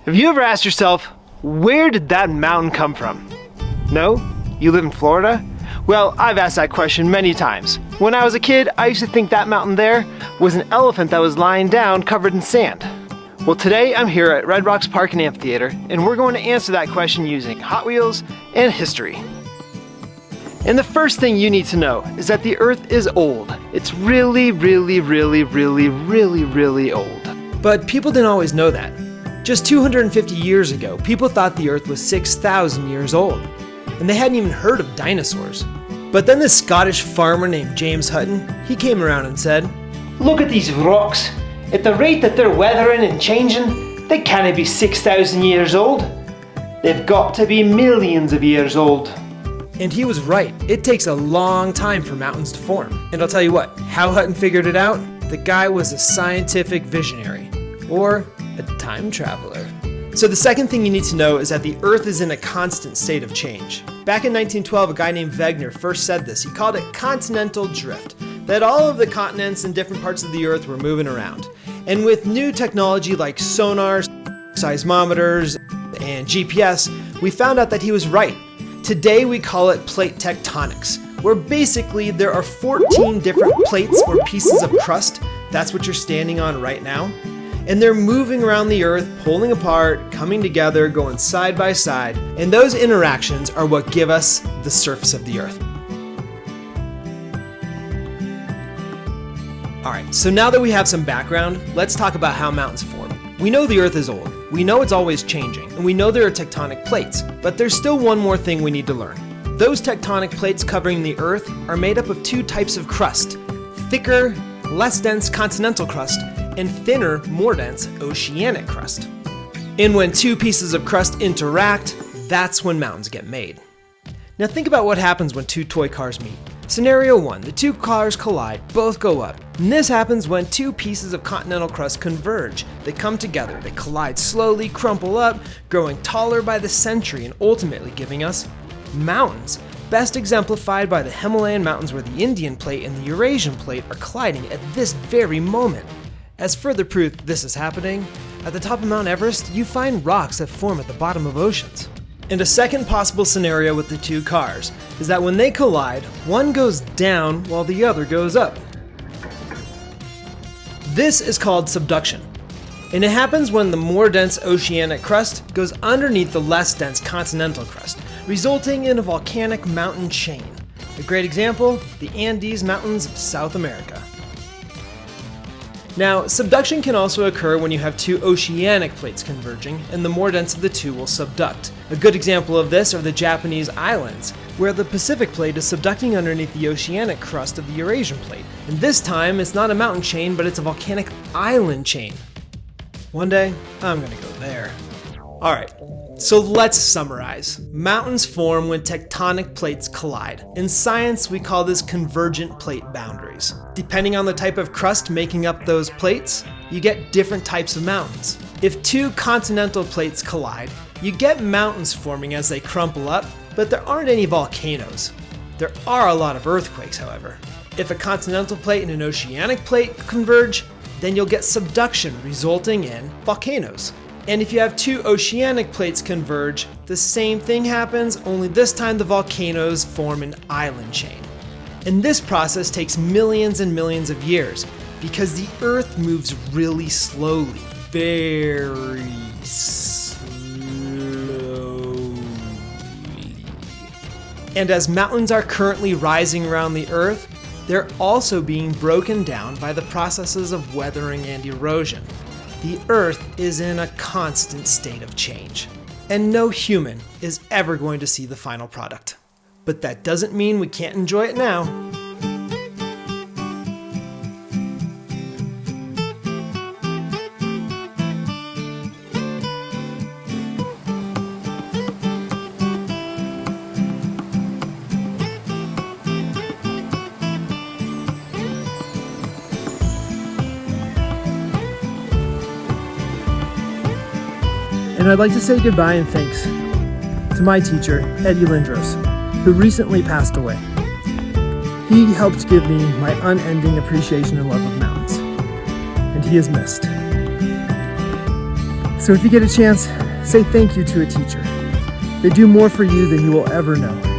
Have you ever asked yourself, where did that mountain come from? No? You live in Florida? Well, I've asked that question many times. When I was a kid, I used to think that mountain there was an elephant that was lying down covered in sand. Well, today I'm here at Red Rocks Park and Amphitheater, and we're going to answer that question using Hot Wheels and history. And the first thing you need to know is that the Earth is old. It's really old. But people didn't always know that. Just 250 years ago, people thought the Earth was 6,000 years old, and they hadn't even heard of dinosaurs. But then this Scottish farmer named James Hutton, he came around and said, "Look at these rocks. At the rate that they're weathering and changing, they can't be 6,000 years old. They've got to be millions of years old." And he was right. It takes a long time for mountains to form. And I'll tell you what, how Hutton figured it out? The guy was a scientific visionary, or a time traveler. So the second thing you need to know is that the Earth is in a constant state of change. Back in 1912, a guy named Wegener first said this. He called it continental drift, that all of the continents in different parts of the Earth were moving around. And with new technology like sonars, seismometers, and GPS, we found out that he was right. Today we call it plate tectonics, where basically there are 14 different plates or pieces of crust. That's what you're standing on right now. And they're moving around the Earth, pulling apart, coming together, going side by side. And those interactions are what give us the surface of the Earth. Alright, so now that we have some background, let's talk about how mountains form. We know the Earth is old, we know it's always changing, and we know there are tectonic plates, but there's still one more thing we need to learn. Those tectonic plates covering the Earth are made up of two types of crust: thicker, less dense continental crust, and thinner, more dense oceanic crust. And when two pieces of crust interact, that's when mountains get made. Now think about what happens when two toy cars meet. Scenario 1, the two cars collide, both go up. And this happens when two pieces of continental crust converge. They come together, they collide slowly, crumple up, growing taller by the century and ultimately giving us mountains. Best exemplified by the Himalayan mountains where the Indian plate and the Eurasian plate are colliding at this very moment. As further proof this is happening, at the top of Mount Everest, you find rocks that form at the bottom of oceans. And a second possible scenario with the two cars is that when they collide, one goes down while the other goes up. This is called subduction. And it happens when the more dense oceanic crust goes underneath the less dense continental crust, resulting in a volcanic mountain chain. A great example, the Andes Mountains of South America. Now, subduction can also occur when you have two oceanic plates converging, and the more dense of the two will subduct. A good example of this are the Japanese islands, where the Pacific plate is subducting underneath the oceanic crust of the Eurasian plate. And this time, it's not a mountain chain, but it's a volcanic island chain. One day, I'm gonna go there. Alright, so let's summarize. Mountains form when tectonic plates collide. In science, we call this convergent plate boundaries. Depending on the type of crust making up those plates, you get different types of mountains. If two continental plates collide, you get mountains forming as they crumple up, but there aren't any volcanoes. There are a lot of earthquakes, however. If a continental plate and an oceanic plate converge, then you'll get subduction, resulting in volcanoes. And if you have two oceanic plates converge, the same thing happens, only this time the volcanoes form an island chain. And this process takes millions and millions of years because the Earth moves really slowly, very slowly. And as mountains are currently rising around the Earth, they're also being broken down by the processes of weathering and erosion. The Earth is in a constant state of change, and no human is ever going to see the final product. But that doesn't mean we can't enjoy it now. And I'd like to say goodbye and thanks to my teacher, Eddie Lindros, who recently passed away. He helped give me my unending appreciation and love of mountains, and he is missed. So if you get a chance, say thank you to a teacher. They do more for you than you will ever know.